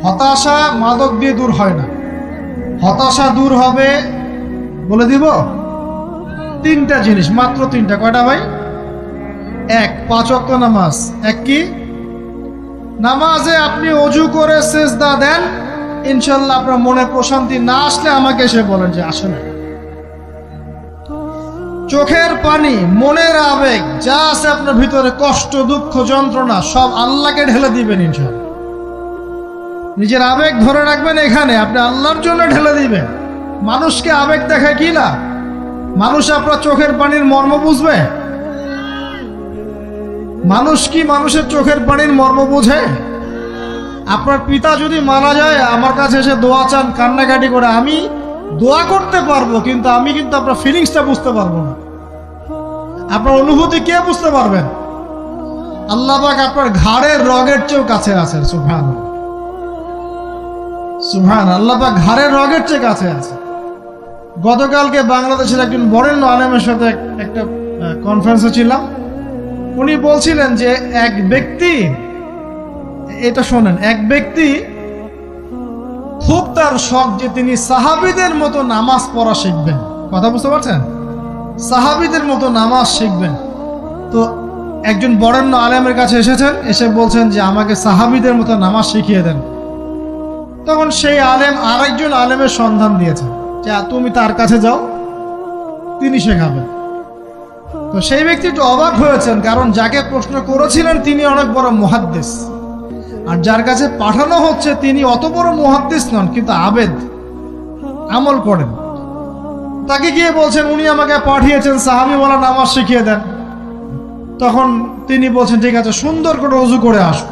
হতাশা মাদক দিয়ে দূর হয় না। হতাশা দূর হবে, বলে দিব, তিনটা জিনিস, মাত্র তিনটা। কয়টা ভাই? এক, 5 ওয়াক্ত নামাজ। এক কি? নামাজে আপনি অজু করে সেজদা দেন, ইনশাল্লাহ আপনার মনে প্রশান্তি না আসলে আমাকে এসে বলেন যে আসে না। চোখের পানি, মনের আবেগ যা আছে আপনার ভিতরে, কষ্ট, দুঃখ, যন্ত্রণা, সব আল্লাহকে ঢেলে দিবেন ইনশাল্লাহ। নিজের আবেগ ধরে রাখবেন এখানে, আপনি আল্লাহর জন্য ঢেলে দিবেন। মানুষকে আবেগ দেখায় কি লাভ? মানুষ আপনার চোখের পানির মর্ম বুঝবে? মানুষ কি মানুষের চোখের পানির মর্ম বোঝে? আপনার পিতা যদি মারা যায়, আমার কাছে এসে দোয়া চান কান্নাকাটি করে, আমি দোয়া করতে পারবো, কিন্তু আমি কিন্তু আপনার ফিলিংসটা বুঝতে পারবো না। আপনার অনুভূতি কে বুঝতে পারবেন? আল্লাহ পাক আপনার ঘাড়ের রগের চেয়েও কাছে আছেন। সুবহানাল্লাহ, সুবহানাল্লাহ। আল্লাহ পাক ঘাড়ের রগের চেয়ে কাছে আছে। গতকালকে বাংলাদেশের একজন বরেণ্য আলেমের সাথে একটা কনফারেন্সে ছিলাম। উনি বলছিলেন যে এক ব্যক্তি, এটা শোনেন, এক ব্যক্তি খুব তার শখ যে তিনি সাহাবীদের মতো নামাজ পড়া শিখবেন। কথা বুঝতে পারছেন? সাহাবীদের মতো নামাজ শিখবেন। তো একজন বরেণ্য আলেমের কাছে এসেছেন, এসে বলছেন যে আমাকে সাহাবীদের মতো নামাজ শিখিয়ে দেন। তখন সেই আলেম আরেকজন আলেমের সন্ধান দিয়েছেন যে তুমি তার কাছে যাও, তিনি শেখাবেন। তো সেই ব্যক্তি একটু অবাক হয়েছেন, কারণ যাকে প্রশ্ন করেছিলেন তিনি অনেক বড় মুহাদ্দিস, আর যার কাছে পাঠানো হচ্ছে তিনি অত বড় মুহাদ্দিস নন, কিন্তু আবেদ, আমল করেন। তাকে গিয়ে বলছেন উনি আমাকে পাঠিয়েছেন সাহাবী বলা নামাজ শিখিয়ে দেন। তখন তিনি বলছেন ঠিক আছে, সুন্দর করে ওযু করে আসো,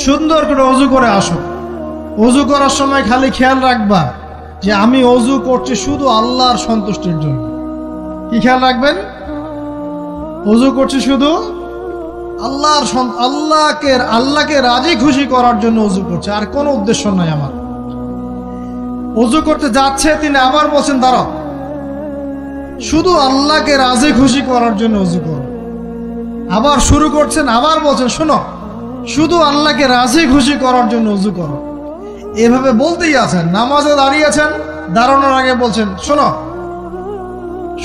সুন্দর করে ওযু করে আসো। ওযু করার সময় খালি খেয়াল রাখবা যে আমি ওযু করছি শুধু আল্লাহর সন্তুষ্টির জন্য। কি খেয়াল রাখবেন? ওযু করছি শুধু আল্লাহকে রাজি খুশি করার জন্য ওযু করছে, আর কোনো উদ্দেশ্য নাই আমার। ওযু করতে যাচ্ছে, তিনি আবার বলছেন দাঁড়াও, শুধু আল্লাহকে রাজি খুশি করার জন্য ওযু করো। আবার শুরু করছেন, আবার বলছেন শোনো, শুধু আল্লাহকে রাজি খুশি করার জন্য ওযু করো। এভাবে বলতেই আছেন। নামাজে দাঁড়িয়েছেন, দাঁড়ানোর আগে বলছেন শোনো,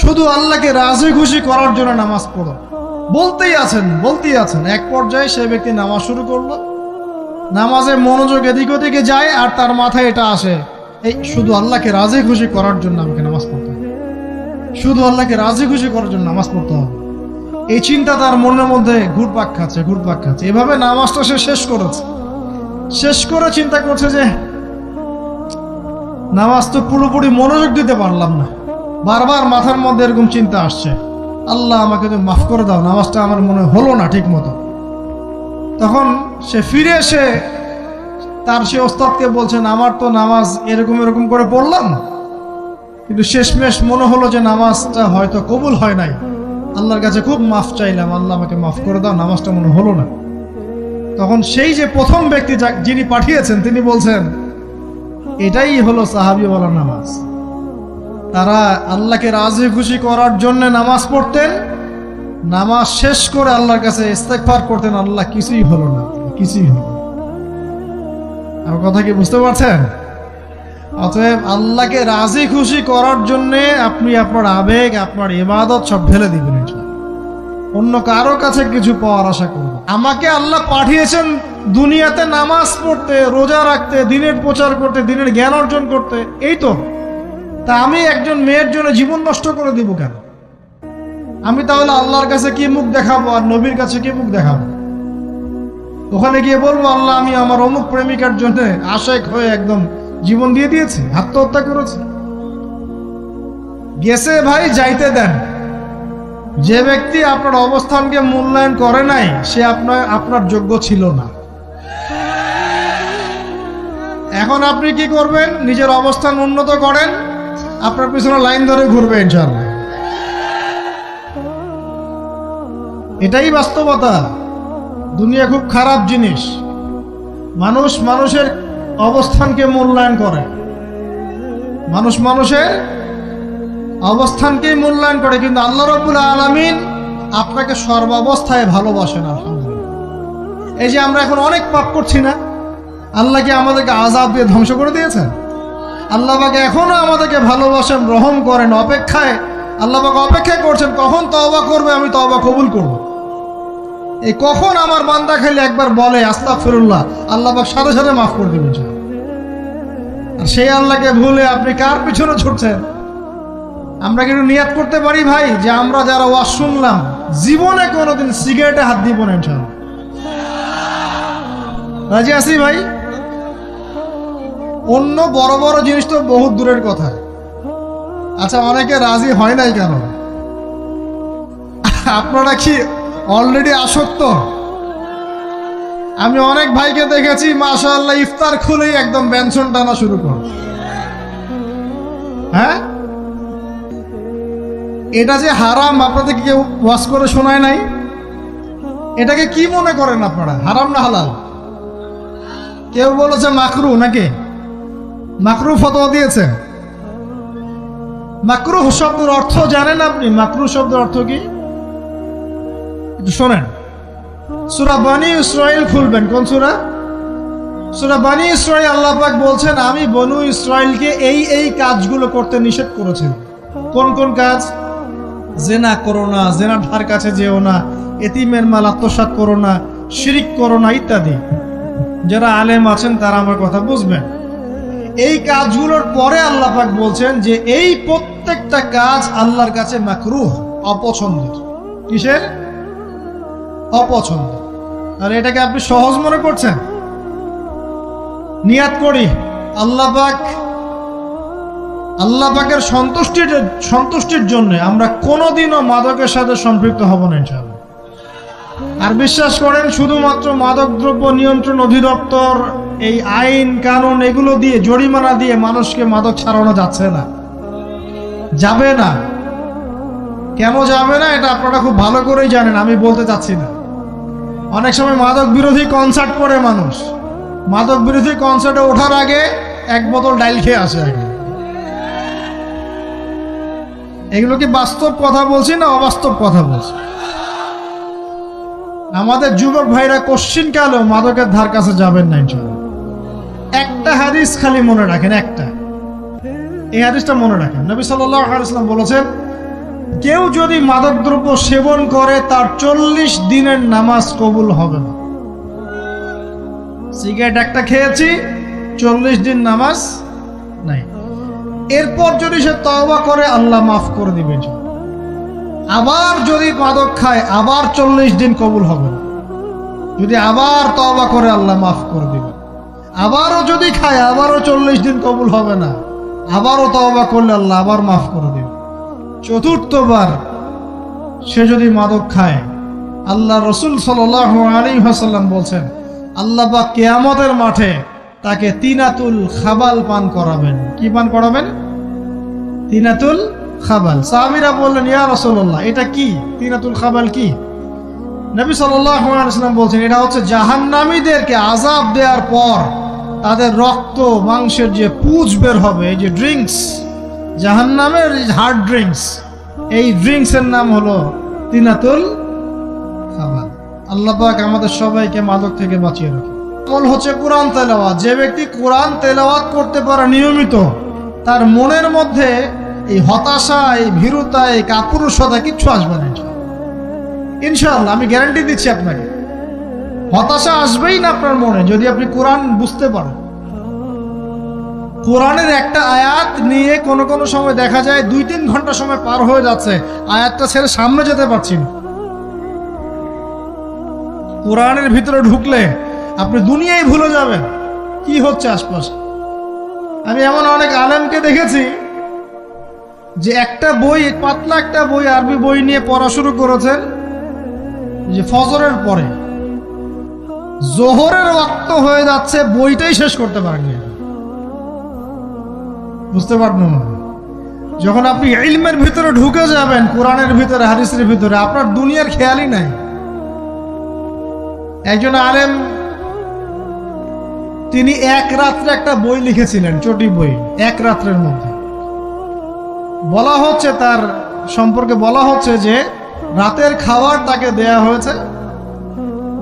শুধু আল্লাহকে রাজি খুশি করার জন্য নামাজ পড়ো। বলতেই আছেন। এক পর্যায়ে সেই ব্যক্তি নামাজ শুরু করলো। নামাজে মনোযোগ এদিক ওদিকে যায়, আর তার মাথায় এটা আসে, এই শুধু আল্লাহকে রাজি খুশি করার জন্য আমাকে নামাজ পড়তে হবে, শুধু আল্লাহকে রাজি খুশি করার জন্য নামাজ পড়তে হবে। এই চিন্তা তার মনের মধ্যে ঘুরপাক খাচ্ছে। এভাবে নামাজটা সে শেষ করেছে। শেষ করে চিন্তা করছে যে নামাজ তো পুরোপুরি মনোযোগ দিতে পারলাম না। বারবার মাথার মধ্যে এরকম চিন্তা আসছে, আল্লাহ আমাকে তো মাফ করে দাও, নামাজটা আমার মনে হলো না ঠিক মতো। তখন সে ফিরে এসে তার সে ওস্তাদকে বলছেন আমার তো নামাজ এরকম করে পড়লাম, কিন্তু শেষমেশ মনে হলো যে নামাজটা হয়তো কবুল হয় নাই। আল্লাহর কাছে খুব মাফ চাইলাম, আল্লাহ আমাকে মাফ করে দাও, নামাজটা মনে হলো না। তখন সেই যে প্রথম ব্যক্তি যিনি পাঠিয়েছেন তিনি বলছেন এটাই হলো সাহাবী বলা নামাজ। তারা আল্লাহকে রাজি খুশি করার জন্য নামাজ পড়তেন, নামাজ শেষ করে আল্লাহর কাছে ইস্তেগফার করতেন, আল্লাহ কিছুই হলো না। আমার কথা কি বুঝতে পারছেন? অতএব আল্লাহকে রাজি খুশি করার জন্য আপনি আপনার আবেগ, আপনার ইবাদত সব ঢেলে দিবেন, অন্য কারো কাছে কিছু পাওয়ার আশা করবেন। আমাকে আল্লাহ পাঠিয়েছেন দুনিয়াতে নামাজ পড়তে, রোজা রাখতে, দিনের প্রচার করতে, দিনের জ্ঞান অর্জন করতে, এই তো। তা আমি একজন মেয়ের জন্য জীবন নষ্ট করে দিব কেন? আমি তাহলে আল্লাহর কাছে কি মুখ দেখাবো, আর নবীর কাছে কি মুখ দেখাবো? ওখানে গিয়ে বলবো আল্লাহ আমি আমার অমুক প্রেমিকার জন্য আশেক হয়ে একদম জীবন দিয়ে দিয়েছি, আত্মহত্যা করেছি। গেছে ভাই, যাইতে দেন। যে ব্যক্তি আপনার অবস্থানকে মূল্যায়ন করে নাই সে আপনার যোগ্য ছিল না। এখন আপনি কি করবেন? নিজের অবস্থান উন্নত করেন, আপনার পিছনে লাইন ধরে ঘুরবে ইনশাআল্লাহ। এটাই বাস্তবতা। দুনিয়া খুব খারাপ জিনিস। মানুষের অবস্থানকে মূল্যায়ন করে, মানুষের অবস্থানকেই মূল্যায়ন করে, কিন্তু আল্লাহ রাব্বুল আলামিন আপনাকে সর্বাবস্থায় ভালোবাসেন। আলহামদুলিল্লাহ। এই যে আমরা এখন অনেক পাপ করছি না, আল্লাহ কি আমাদেরকে আযাব দিয়ে ধ্বংস করে দিয়েছেন? আল্লাহ পাক এখনো আমাদেরকে ভালোবাসেন, রহম করেন, অপেক্ষায় আল্লাহ পাক অপেক্ষা করছেন কখন তওবা করবে, আমি তওবা কবুল করব। এই কখন আমার বান্দা খালি একবার বলে আস্তাগফিরুল্লাহ, আল্লাহ পাক সাথে সাথে মাফ করে দেবেন। আর সেই আল্লাহকে ভুলে আপনি কার পিছনে ছুটছেন? আমরা কিন্তু নিয়াত করতে পারি ভাই যে আমরা যারা ওয়াজ শুনলাম জীবনে কোনোদিন সিগারেটে হাত দিব না ইনশাআল্লাহ। রাজি আছি ভাই? অন্য বড় বড় জিনিস তো বহুত দূরের কথা। আচ্ছা, অনেকে রাজি হয় নাই কেন? আপনারা কি অলরেডি আসক্ত? আমি অনেক ভাইকে দেখেছি মাশাআল্লাহ ইফতার খুলেই একদম ব্যঞ্জন টানা শুরু করে। হ্যাঁ, এটা যে হারাম আপনাদের কেউ ওয়াজ করে শোনায় নাই? এটাকে কি মনে করেন আপনারা, হারাম না হালাল? কেউ বলেছে মাকরু, নাকি মাকরু ফতোয়া দিয়েছে? মাকরু শব্দের অর্থ জানেন আপনি? মাকরু শব্দের অর্থ কি একটু শোনেন। সূরা বনী ইসরাইল খুলবেন। কোন সূরা? সূরা বনী ইসরাইল। আল্লাহ পাক বলছেন আমি বনু ইসরাইলকে এই কাজগুলো করতে নিষেধ করেছি। কোন কোন কাজ? জেনা করো না, জেনার ধার কাছে যেও না, এতিমের মাল আত্মসাৎ করো না, শিরিক করো না ইত্যাদি। যারা আলেম আছেন তারা আমার কথা বুঝবেন। এই কাজগুলোর পরে আল্লাহ পাক বলছেন যে এই প্রত্যেকটা কাজ আল্লাহর কাছে মাকরুহ, অপছন্দের। কিসের? অপছন্দ। আর এটাকে আপনি সহজ মনে করছেন? নিয়াত করি আল্লাহ পাকের সন্তুষ্টির জন্য আমরা কোনোদিনও মাদকের সাথে সম্পৃক্ত হব না ইনশাআল্লাহ। আর বিশ্বাস করেন শুধুমাত্র মাদকদ্রব্য নিয়ন্ত্রণ অধিদপ্তর এই আইন কানুন এগুলো দিয়ে, জরিমানা দিয়ে মানুষকে মাদক ছাড়ানো যাচ্ছে না, যাবে না। কেন যাবে না এটা আপনারা খুব ভালো করেই জানেন, আমি বলতে চাচ্ছি না। অনেক সময় মাদক বিরোধী কনসার্ট করে মানুষ, মাদক বিরোধী কনসার্টে ওঠার আগে এক বোতল ডাইল খেয়ে আসে আগে। এগুলো কি বাস্তব কথা বলছি না অবাস্তব কথা বলছি? আমাদের যুবক ভাইরা কোশ্চিন কালেও মাদকের ধার কাছে যাবেন না ইনশাআল্লাহ। একটা হাদিস খালি মনে রাখেন, একটা, এই হাদিসটা মনে রাখেন। নবী সাল্লাল্লাহু আলাইহি ওয়াসাল্লাম বলেছেন কেউ যদি মাদকদ্রব্য সেবন করে তার 40 দিনের নামাজ কবুল হবে না। সিগারেট একটা খেয়েছি, 40 দিন নামাজ নাই। এরপর যদি সে তওবা করে আল্লাহ মাফ করে দিবেন। আবার যদি মাদক খায় আবার 40 দিন কবুল হবে না। যদি আবার তওবা করে আল্লাহ মাফ করে দিবেন। আবারও যদি খায় আবারও 40 দিন কবুল হবে না। আবারও তওবা করলে আল্লাহ আবার মাফ করে দিবেন। চতুর্থবার সে যদি মাদক খায়, আল্লাহ রাসূল সাল্লাল্লাহু আলাইহি ওয়াসাল্লাম বলছেন আল্লাহ পাক কিয়ামতের মাঠে তাকে তিনাতুল খাবাল পান করাবেন। কি পান করাবেন? তিনাতুল খাবাল। সাহাবীরা বললেন ইয়া রাসূলুল্লাহ এটা কি? তিনাতুল খাবাল কি? নবী সাল্লাল্লাহু আলাইহি ওয়াসাল্লাম বলছেন এটা হচ্ছে জাহান্নামীদেরকে আযাব দেওয়ার পর তাদের রক্ত মাংসের যে পুঁজ বের হবে, এই যে ড্রিঙ্কস, জাহান্নামের হার্ড ড্রিঙ্কস, এই ড্রিঙ্কসের নাম হলো তিনাতুল খাবাল। আল্লাহ পাক আমাদের সবাইকে মাদক থেকে বাঁচিয়ে রাখে। আমল হচ্ছে কোরআন তেলাওয়াত। যে ব্যক্তি কোরআন তেলাওয়াত করতে পারে নিয়মিত, তার মনের মধ্যে এই হতাশা, এই ভীরুতা, এই কাপুরুষতা কিচ্ছু আসবে না ইনশাআল্লাহ। আমি গ্যারান্টি দিচ্ছি আপনাকে, হতাশা আসবেই না আপনার মনে যদি আপনি কোরআন বুঝতে পারেন। কোরআনের একটা আয়াত নিয়ে কোনো কোনো সময় দেখা যায় 2-3 ঘন্টা সময় পার হয়ে যাচ্ছে, আয়াতটা ছেড়ে সামনে যেতে পারছি না। কোরআনের ভিতরে ঢুকলে আপনি দুনিয়ায় ভুলে যাবেন কি হচ্ছে আশপাশে। আমি এমন অনেক আলেমকে দেখেছি যে একটা বই, পাতলা একটা বই, আরবি বই নিয়ে পড়া শুরু করেছেন যে ফজরের পরে, জোহরের ওয়াক্ত হয়ে যাচ্ছে, বইটাই শেষ করতে পারেননি। বুঝতে পারবেন না? যখন আপনি ইলমের ভিতরে ঢুকে যাবেন, কোরআনের ভিতরে, হাদিসের ভিতরে, আপনার দুনিয়ার খেয়ালই নাই। একজন আলেম তিনি এক রাত্রে একটা বই লিখেছিলেন, চটি বই, এক রাত্রের মধ্যে। বলা হচ্ছে তার সম্পর্কে বলা হচ্ছে যে রাতের খাবার তাকে দেয়া হয়েছে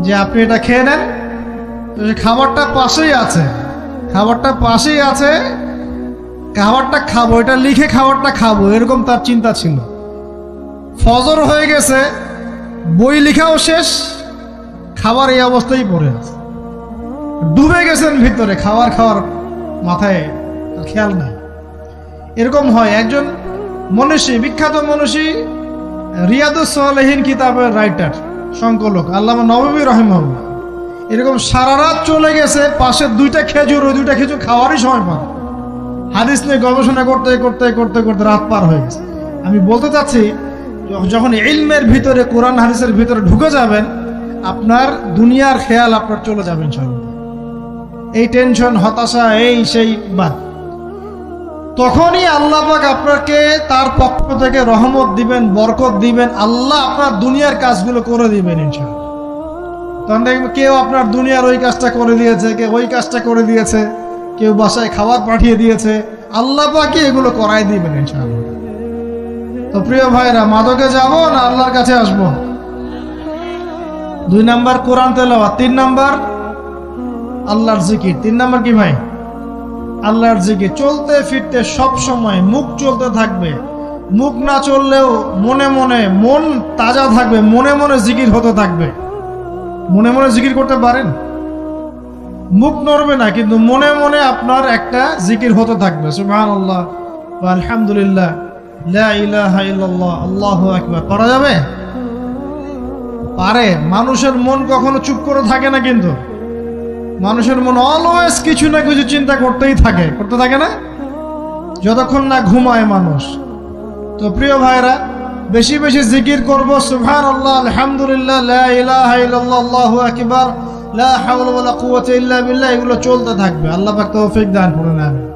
যে আপনি এটা খেয়ে নেন, তো সে খাবারটা পাশেই আছে, খাবারটা পাশেই আছে, খাবারটা খাবো, এটা লিখে খাবারটা খাবো, এরকম তার চিন্তা ছিল। ফজর হয়ে গেছে, বই লেখাও শেষ, খাবার এই অবস্থায় পড়ে আছে, ডুবে গেছেন ভিতরে, খাওয়ার মাথায় খেয়াল নাই। এরকম হয়। একজন মনীষী, বিখ্যাত মনীষী, রিয়াদুস সালেহীন কিতাবের রাইটার, সংকলক আল্লামা নববী রাহিমাহুল্লাহ, এরকম সারা রাত চলে গেছে, পাশে দুইটা খেজুর, ওই দুইটা খেজুর খাওয়ারই সময় পান, হাদিস নিয়ে গবেষণা করতে করতে করতে করতে রাত পার হয়ে গেছে। আমি বলতে চাচ্ছি, যখন ইলমের ভিতরে, কোরআন হাদিসের ভিতরে ঢুকে যাবেন, আপনার দুনিয়ার খেয়াল আপনার চলে যাবেন সর্বদা। এই টেনশন, হতাশা, এই সেই বাদ। তখনই আল্লাহ পাক আপনাকে তার পক্ষ থেকে রহমত দিবেন, বরকত দিবেন, আল্লাহ আপনার দুনিয়ার কাজগুলো করে দিবেন ইনশাআল্লাহ। তখন দেখবেন কেউ আপনার দুনিয়ার ওই কাজটা করে দিয়েছে, কেউ ওই কাজটা করে দিয়েছে, কেউ বাসায় খাবার পাঠিয়ে দিয়েছে, আল্লাহ পাকই এগুলো করাই দিবেন ইনশাআল্লাহ। তো প্রিয় ভাইরা, মাদকে যাব না আল্লাহর কাছে আসব? 2 নাম্বার কোরআন তেলাওয়াত, 3 নাম্বার আল্লাহর জিকির। 3 নাম্বার কি ভাই? আল্লাহর জিকির। চলতে ফিরতে সব সময় মুখ চলতে থাকবে, মুখ না চললেও মনে মনে মন তাজা থাকবে, মনে মনে জিকির হতে থাকবে। মনে মনে জিকির করতে পারেন? মুখ নড়বে না, কিন্তু মনে মনে আপনার একটা জিকির হতে থাকবে, সুবহানাল্লাহ ওয়া আলহামদুলিল্লাহ, লা ইলাহা ইল্লাল্লাহ, আল্লাহু আকবার। করা যাবে? পারে। মানুষের মন কখনো চুপ করে থাকে না, কিন্তু মানুষের মন অলওয়েজ কিছু না কিছু চিন্তা করতেই থাকে, করতে থাকে না, যতক্ষণ না ঘুমায় মানুষ। তো প্রিয় ভাইরা, বেশি বেশি জিকির করব, সুবহানাল্লাহ, আলহামদুলিল্লাহ, লা ইলাহা ইল্লাল্লাহ, আল্লাহু আকবার, লা হাওলা ওয়ালা কুওয়াতা ইল্লা বিল্লাহ, এগুলো চলতে থাকবে। আল্লাহ পাক তৌফিক দান করুন। আমিন।